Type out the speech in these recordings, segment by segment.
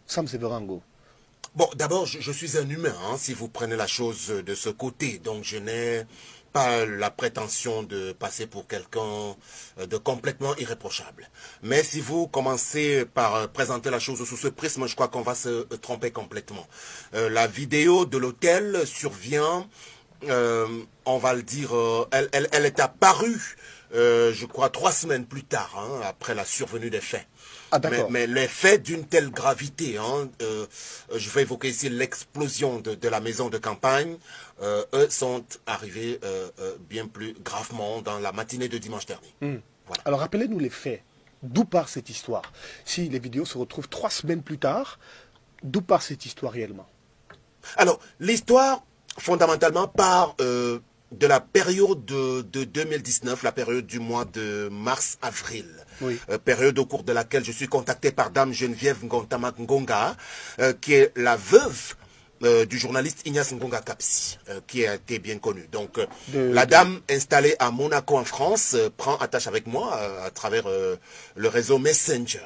Sam Severango. Bon, d'abord, je suis un humain, hein, si vous prenez la chose de ce côté. Donc, je n'ai pas la prétention de passer pour quelqu'un de complètement irréprochable. Mais si vous commencez par présenter la chose sous ce prisme, je crois qu'on va se tromper complètement. La vidéo de l'hôtel survient, on va le dire, elle est apparue, je crois, 3 semaines plus tard, hein, après la survenue des faits. Ah, d'accord. Mais les faits d'une telle gravité, hein, je vais évoquer ici l'explosion de la maison de campagne, eux sont arrivés bien plus gravement dans la matinée de dimanche dernier. Voilà. Alors, rappelez-nous les faits. D'où part cette histoire? Si les vidéos se retrouvent 3 semaines plus tard, d'où part cette histoire réellement? Alors, l'histoire, fondamentalement, part de la période de 2019, la période du mois de mars-avril. Oui. Période au cours de laquelle je suis contacté par Dame Geneviève Ngontama Ngonga, qui est la veuve du journaliste Ignace Ngonga Kapsi, qui a été bien connu. Donc, la dame installée à Monaco en France prend attache avec moi à travers le réseau Messenger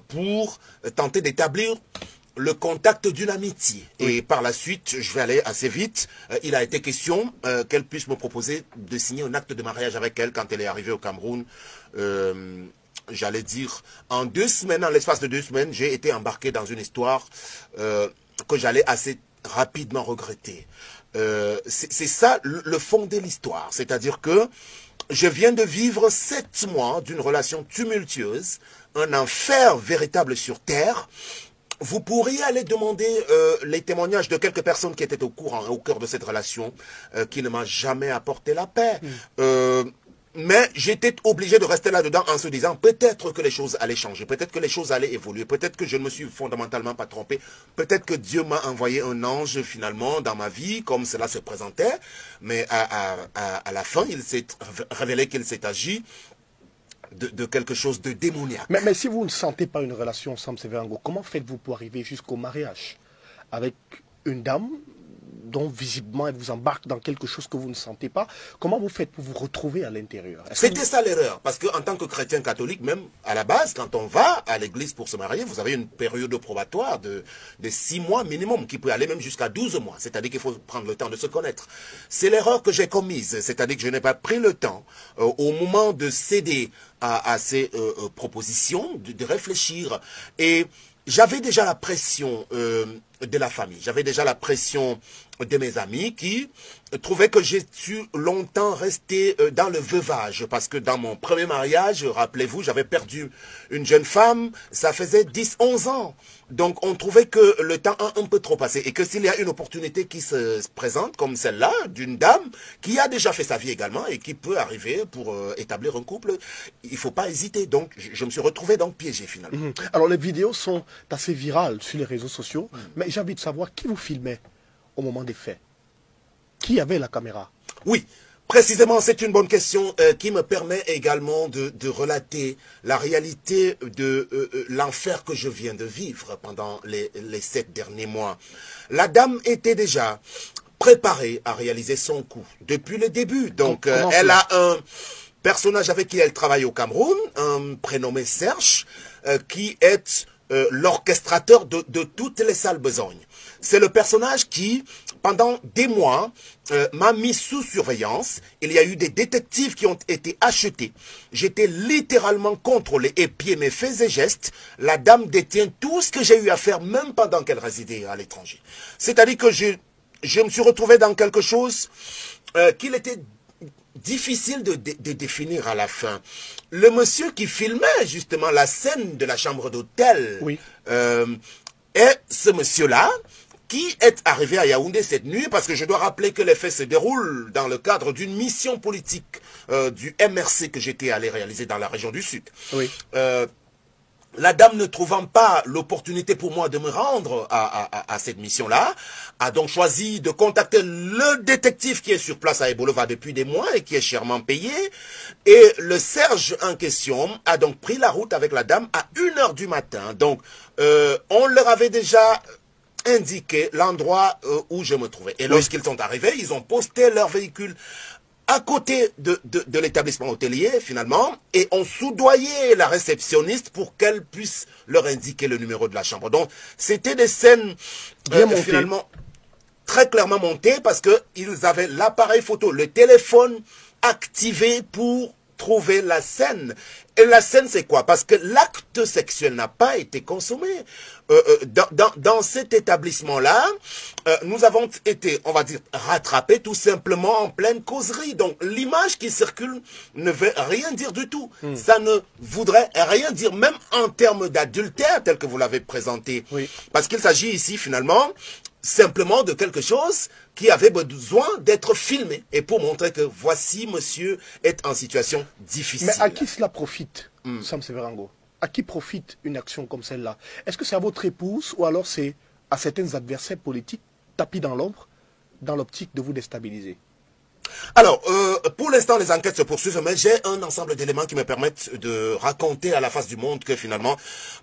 pour tenter d'établir le contact d'une amitié. Oui. Et par la suite, je vais aller assez vite, il a été question qu'elle puisse me proposer de signer un acte de mariage avec elle quand elle est arrivée au Cameroun. J'allais dire, en 2 semaines, en l'espace de 2 semaines, j'ai été embarqué dans une histoire que j'allais assez rapidement regretter. C'est ça le fond de l'histoire. C'est-à-dire que je viens de vivre 7 mois d'une relation tumultueuse, un enfer véritable sur terre. Vous pourriez aller demander les témoignages de quelques personnes qui étaient au courant, au cœur de cette relation, qui ne m'a jamais apporté la paix. Mais j'étais obligé de rester là-dedans en se disant peut-être que les choses allaient changer, peut-être que les choses allaient évoluer, peut-être que je ne me suis fondamentalement pas trompé, peut-être que Dieu m'a envoyé un ange finalement dans ma vie, comme cela se présentait, mais à la fin, il s'est révélé qu'il s'est agi de quelque chose de démoniaque. Mais si vous ne sentez pas une relation, Sam Severango, comment faites-vous pour arriver jusqu'au mariage avec une dame dont visiblement elle vous embarque dans quelque chose que vous ne sentez pas? Comment vous faites pour vous retrouver à l'intérieur? C'était ça l'erreur, parce qu'en tant que chrétien catholique, même à la base, quand on va à l'église pour se marier, vous avez une période probatoire de 6 mois minimum, qui peut aller même jusqu'à 12 mois, c'est-à-dire qu'il faut prendre le temps de se connaître. C'est l'erreur que j'ai commise, c'est-à-dire que je n'ai pas pris le temps, au moment de céder à ces propositions, de réfléchir. Et j'avais déjà la pression de la famille, j'avais déjà la pression de mes amis qui trouvaient que j'ai su longtemps rester dans le veuvage. Parce que dans mon premier mariage, rappelez-vous, j'avais perdu une jeune femme, ça faisait 10-11 ans. Donc on trouvait que le temps a un peu trop passé. Et que s'il y a une opportunité qui se présente, comme celle-là, d'une dame qui a déjà fait sa vie également et qui peut arriver pour établir un couple, il ne faut pas hésiter. Donc je me suis retrouvé donc piégé finalement. Alors les vidéos sont assez virales sur les réseaux sociaux, mais j'ai envie de savoir qui vous filmait au moment des faits. Qui avait la caméra? Oui, précisément, c'est une bonne question qui me permet également de relater la réalité de l'enfer que je viens de vivre pendant les 7 derniers mois. La dame était déjà préparée à réaliser son coup depuis le début. Donc, elle a un personnage avec qui elle travaille au Cameroun, un prénommé Serge, qui est l'orchestrateur de toutes les sales besognes. C'est le personnage qui, pendant des mois, m'a mis sous surveillance. Il y a eu des détectives qui ont été achetés. J'étais littéralement contrôlé, épié mes faits et gestes. La dame détient tout ce que j'ai eu à faire, même pendant qu'elle résidait à l'étranger. C'est-à-dire que je me suis retrouvé dans quelque chose qu'il était difficile de définir à la fin. Le monsieur qui filmait justement la scène de la chambre d'hôtel, oui, est ce monsieur-là qui est arrivé à Yaoundé cette nuit, parce que je dois rappeler que les faits se déroulent dans le cadre d'une mission politique du MRC que j'étais allé réaliser dans la région du Sud. Oui. La dame, ne trouvant pas l'opportunité pour moi de me rendre à cette mission-là, a donc choisi de contacter le détective qui est sur place à Ebolova depuis des mois et qui est chèrement payé. Et le Serge en question a donc pris la route avec la dame à 1 h du matin. Donc, on leur avait déjà indiqué l'endroit où je me trouvais. Et lorsqu'ils sont arrivés, ils ont posté leur véhicule à côté de l'établissement hôtelier, finalement, et on soudoyait la réceptionniste pour qu'elle puisse leur indiquer le numéro de la chambre. Donc, c'était des scènes, finalement, très clairement montées parce qu'ils avaient l'appareil photo, le téléphone activé pour trouver la scène. Et la scène, c'est quoi? Parce que l'acte sexuel n'a pas été consommé. Dans cet établissement-là, nous avons été, on va dire, rattrapés tout simplement en pleine causerie. Donc, l'image qui circule ne veut rien dire du tout. Ça ne voudrait rien dire, même en termes d'adultère, tel que vous l'avez présenté. Oui. Parce qu'il s'agit ici, finalement, simplement de quelque chose qui avait besoin d'être filmé et pour montrer que voici monsieur est en situation difficile. Mais à qui cela profite, Sam Severango? À qui profite une action comme celle-là? Est-ce que c'est à votre épouse ou alors c'est à certains adversaires politiques tapis dans l'ombre dans l'optique de vous déstabiliser? Alors, pour l'instant, les enquêtes se poursuivent, mais j'ai un ensemble d'éléments qui me permettent de raconter à la face du monde que finalement,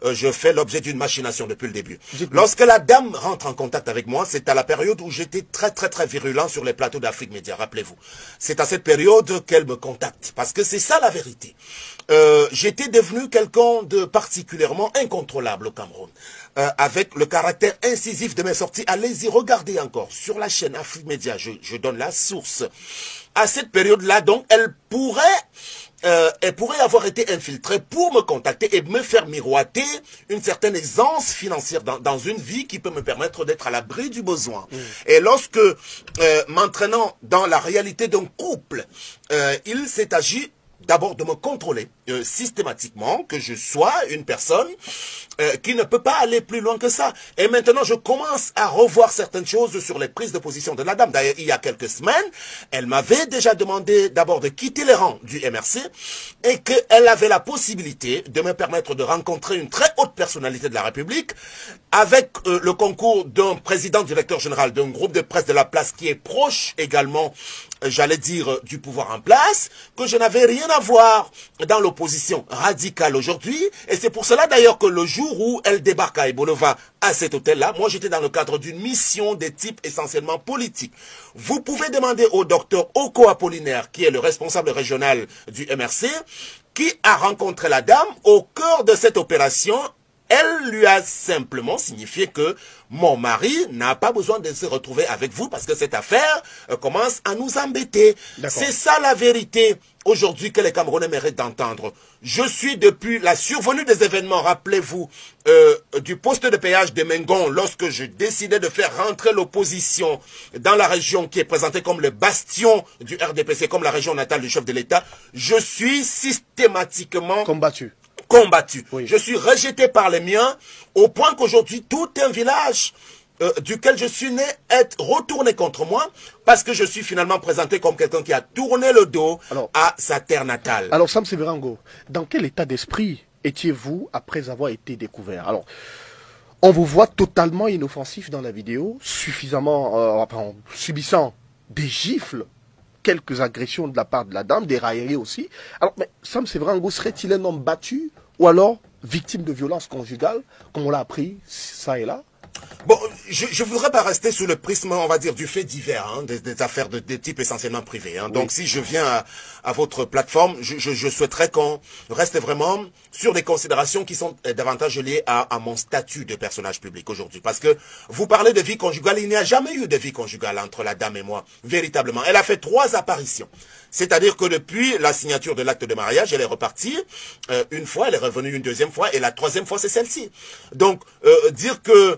je fais l'objet d'une machination depuis le début. Lorsque la dame rentre en contact avec moi, c'est à la période où j'étais très virulent sur les plateaux d'Afrique Média, rappelez-vous. C'est à cette période qu'elle me contacte, parce que c'est ça la vérité. J'étais devenu quelqu'un de particulièrement incontrôlable au Cameroun. Avec le caractère incisif de mes sorties. Allez-y, regardez encore sur la chaîne Afrique Média, je donne la source. À cette période-là, donc, elle pourrait avoir été infiltrée pour me contacter et me faire miroiter une certaine aisance financière dans une vie qui peut me permettre d'être à l'abri du besoin. Et lorsque, m'entraînant dans la réalité d'un couple, il s'est agi d'abord de me contrôler systématiquement, que je sois une personne qui ne peut pas aller plus loin que ça. Et maintenant, je commence à revoir certaines choses sur les prises de position de la dame. D'ailleurs, il y a quelques semaines, elle m'avait déjà demandé d'abord de quitter les rangs du MRC et qu'elle avait la possibilité de me permettre de rencontrer une très haute personnalité de la République avec le concours d'un président directeur général d'un groupe de presse de la place qui est proche également, j'allais dire, du pouvoir en place, que je n'avais rien à voir dans l'opposition radicale aujourd'hui. Et c'est pour cela d'ailleurs que le jour où elle débarque à Ebolova, à cet hôtel-là, moi j'étais dans le cadre d'une mission de type essentiellement politique. Vous pouvez demander au docteur Oko Apollinaire, qui est le responsable régional du MRC, qui a rencontré la dame au cœur de cette opération. Elle lui a simplement signifié que mon mari n'a pas besoin de se retrouver avec vous parce que cette affaire commence à nous embêter. C'est ça la vérité aujourd'hui que les Camerounais méritent d'entendre. Je suis depuis la survenue des événements, rappelez-vous, du poste de péage de Mengon, lorsque je décidais de faire rentrer l'opposition dans la région qui est présentée comme le bastion du RDPC, comme la région natale du chef de l'État, je suis systématiquement combattu. Oui. Je suis rejeté par les miens au point qu'aujourd'hui tout un village duquel je suis né est retourné contre moi parce que je suis finalement présenté comme quelqu'un qui a tourné le dos à sa terre natale. Alors Sam Severango, dans quel état d'esprit étiez-vous après avoir été découvert? Alors, on vous voit totalement inoffensif dans la vidéo, suffisamment, subissant des gifles, quelques agressions de la part de la dame, des railleries aussi. Alors, mais Sam Severango serait-il un homme battu ou alors victime de violences conjugales, comme on l'a appris ça et là? Bon, je ne voudrais pas rester sous le prisme, on va dire, du fait divers, hein, des affaires de type essentiellement privé. Hein. Oui. Donc, si je viens à votre plateforme, je souhaiterais qu'on reste vraiment sur des considérations qui sont davantage liées à mon statut de personnage public aujourd'hui. Parce que vous parlez de vie conjugale, il n'y a jamais eu de vie conjugale entre la dame et moi, véritablement. Elle a fait 3 apparitions. C'est-à-dire que depuis la signature de l'acte de mariage, elle est repartie une fois, elle est revenue une deuxième fois, et la 3e fois, c'est celle-ci. Donc, dire que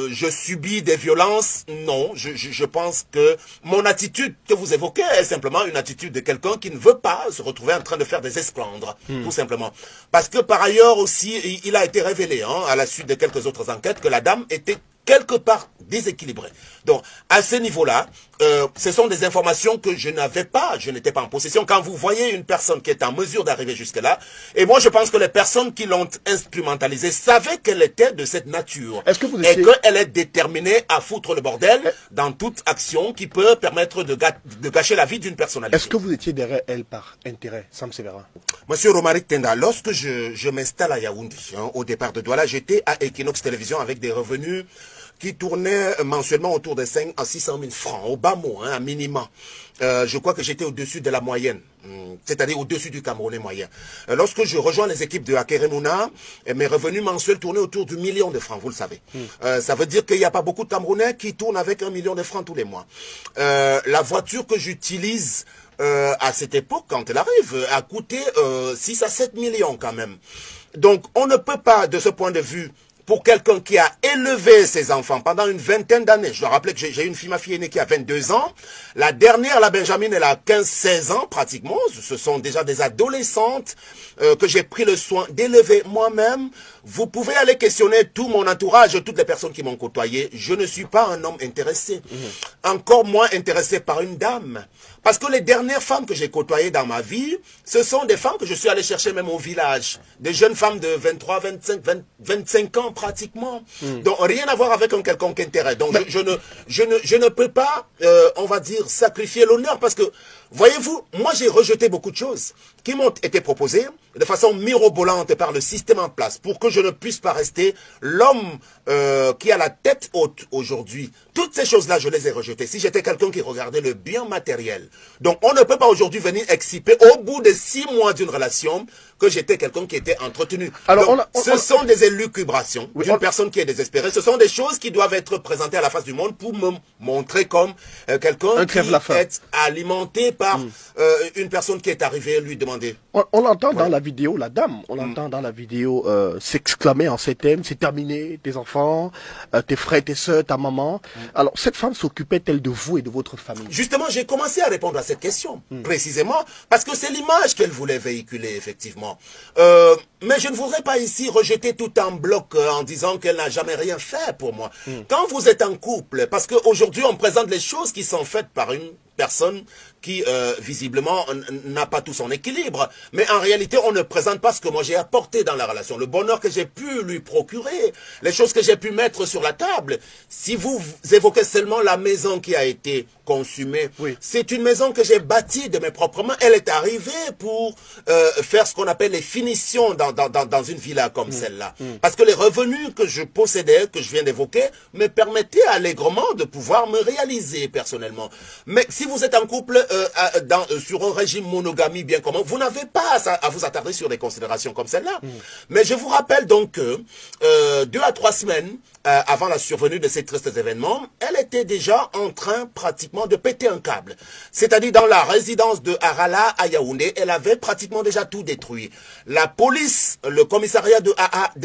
je subis des violences, non. Je pense que mon attitude que vous évoquez est simplement une attitude de quelqu'un qui ne veut pas se retrouver en train de faire des esclandres, tout simplement. Parce que par ailleurs aussi, il a été révélé, hein, à la suite de quelques autres enquêtes, que la dame était quelque part déséquilibré. Donc, à ce niveau-là, ce sont des informations que je n'avais pas, je n'étais pas en possession. Quand vous voyez une personne qui est en mesure d'arriver jusque-là, et moi je pense que les personnes qui l'ont instrumentalisée savaient qu'elle était de cette nature. Est-ce que vous étiez... Et qu'elle est déterminée à foutre le bordel dans toute action qui peut permettre de gâcher la vie d'une personnalité. Est-ce que vous étiez derrière elle par intérêt, Sam Severin? Monsieur Romaric Tenda, lorsque je m'installe à Yaoundé, hein, au départ de Douala, j'étais à Equinox Télévision avec des revenus qui tournait mensuellement autour de 5 à 600 000 francs, au bas mot, hein, à minima. Je crois que j'étais au-dessus de la moyenne, c'est-à-dire au-dessus du Camerounais moyen. Lorsque je rejoins les équipes de Akeremouna, mes revenus mensuels tournaient autour du 1 million de francs, vous le savez. Ça veut dire qu'il n'y a pas beaucoup de Camerounais qui tournent avec 1 million de francs tous les mois. La voiture que j'utilise à cette époque, quand elle arrive, a coûté 6 à 7 millions quand même. Donc on ne peut pas, de ce point de vue, pour quelqu'un qui a élevé ses enfants pendant une vingtaine d'années. Je dois rappeler que j'ai une fille, ma fille aînée qui a 22 ans. La dernière, la Benjamin, elle a 15-16 ans pratiquement. Ce sont déjà des adolescentes que j'ai pris le soin d'élever moi-même. Vous pouvez aller questionner tout mon entourage, toutes les personnes qui m'ont côtoyé. Je ne suis pas un homme intéressé. Encore moins intéressé par une dame. Parce que les dernières femmes que j'ai côtoyées dans ma vie, ce sont des femmes que je suis allé chercher même au village. Des jeunes femmes de 23, 25, 25 ans pratiquement. Donc rien à voir avec un quelconque intérêt. Donc je ne peux pas, on va dire, sacrifier l'honneur parce que, voyez-vous, moi j'ai rejeté beaucoup de choses qui m'ont été proposées de façon mirobolante par le système en place pour que je ne puisse pas rester l'homme qui a la tête haute aujourd'hui. Toutes ces choses-là, je les ai rejetées. Si j'étais quelqu'un qui regardait le bien matériel. Donc on ne peut pas aujourd'hui venir exciper au bout de 6 mois d'une relation que j'étais quelqu'un qui était entretenu. Alors, donc, ce sont des élucubrations d'une personne qui est désespérée. Ce sont des choses qui doivent être présentées à la face du monde pour me montrer comme quelqu'un qui est alimenté par une personne qui est arrivée lui demander. On l'entend dans la vidéo, la dame, on l'entend dans la vidéo s'exclamer en ces termes, c'est terminé, tes enfants, tes frères, tes soeurs, ta maman. Alors, cette femme s'occupait-elle de vous et de votre famille? Justement, j'ai commencé à répondre à cette question, précisément, parce que c'est l'image qu'elle voulait véhiculer, effectivement. Mais je ne voudrais pas ici rejeter tout en bloc en disant qu'elle n'a jamais rien fait pour moi. Quand vous êtes en couple, parce qu'aujourd'hui, on présente les choses qui sont faites par une personne qui, visiblement, n'a pas tout son équilibre. Mais en réalité, on ne présente pas ce que moi j'ai apporté dans la relation. Le bonheur que j'ai pu lui procurer, les choses que j'ai pu mettre sur la table. Si vous évoquez seulement la maison qui a été consumée, c'est une maison que j'ai bâtie de mes propres mains. Elle est arrivée pour faire ce qu'on appelle les finitions dans une villa comme celle-là. Parce que les revenus que je possédais, que je viens d'évoquer, me permettaient allègrement de pouvoir me réaliser personnellement. Mais si vous êtes en couple sur un régime monogamie bien commun, vous n'avez pas à vous attarder sur des considérations comme celle-là. Mais je vous rappelle donc que 2 à 3 semaines avant la survenue de ces tristes événements, elle était déjà en train pratiquement de péter un câble. C'est-à-dire dans la résidence de Harala à Yaoundé, elle avait pratiquement déjà tout détruit. La police, le commissariat de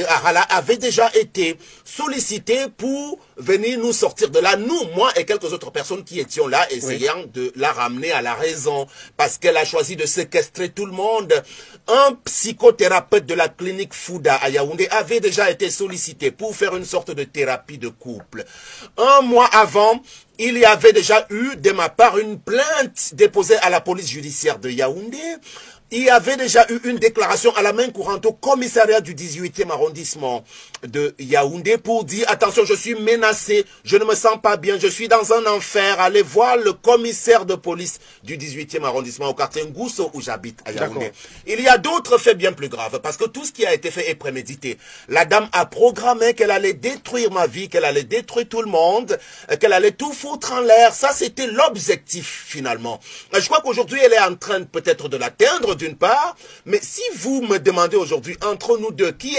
Harala avait déjà été sollicité pour venir nous sortir de là, nous, moi et quelques autres personnes qui étions là, essayant de la ramener à la raison, parce qu'elle a choisi de séquestrer tout le monde. Un psychothérapeute de la clinique Fouda à Yaoundé avait déjà été sollicité pour faire une sorte de thérapie de couple. Un mois avant, il y avait déjà eu de ma part une plainte déposée à la police judiciaire de Yaoundé. Il y avait déjà eu une déclaration à la main courante au commissariat du 18e arrondissement de Yaoundé pour dire « Attention, je suis menacé, je ne me sens pas bien, je suis dans un enfer. » Allez voir le commissaire de police du 18e arrondissement au quartier Ngousso où j'habite à Yaoundé. Il y a d'autres faits bien plus graves parce que tout ce qui a été fait est prémédité. La dame a programmé qu'elle allait détruire ma vie, qu'elle allait détruire tout le monde, qu'elle allait tout foutre en l'air. Ça, c'était l'objectif finalement. Je crois qu'aujourd'hui, elle est en train peut-être de l'atteindre d'une part, mais si vous me demandez aujourd'hui entre nous deux qui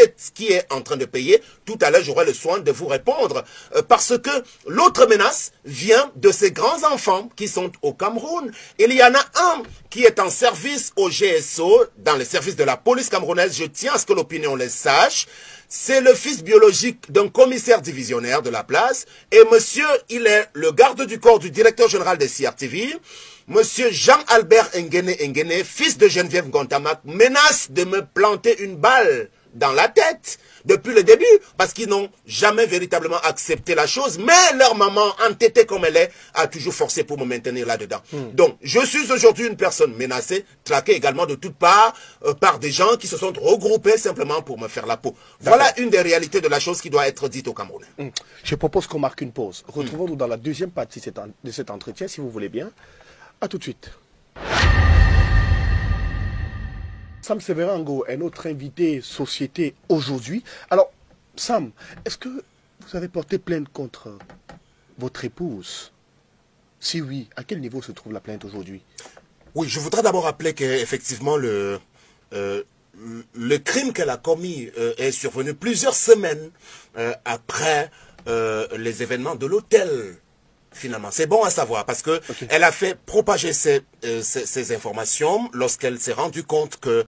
est en train de payer, tout à l'heure j'aurai le soin de vous répondre parce que l'autre menace vient de ces grands enfants qui sont au Cameroun. Il y en a un qui est en service au GSO, dans les services de la police camerounaise, je tiens à ce que l'opinion le sache. C'est le fils biologique d'un commissaire divisionnaire de la place et monsieur, il est le garde du corps du directeur général des CRTV. Monsieur Jean-Albert Ngene, fils de Geneviève Ngontamak, menace de me planter une balle dans la tête depuis le début, parce qu'ils n'ont jamais véritablement accepté la chose, mais leur maman, entêtée comme elle est, a toujours forcé pour me maintenir là-dedans. Donc, je suis aujourd'hui une personne menacée, traquée également de toutes parts, par des gens qui se sont regroupés simplement pour me faire la peau. Voilà une des réalités de la chose qui doit être dite au Cameroun. Je propose qu'on marque une pause. Retrouvons-nous dans la deuxième partie de cet entretien, si vous voulez bien. A tout de suite. Sam Severango est notre invité société aujourd'hui. Alors, Sam, est-ce que Vous avez porté plainte contre votre épouse. Si oui, à quel niveau se trouve la plainte aujourd'hui? Oui, je voudrais d'abord rappeler qu'effectivement le crime qu'elle a commis est survenu plusieurs semaines après les événements de l'hôtel. Finalement, c'est bon à savoir parce que elle a fait propager ces informations lorsqu'elle s'est rendue compte que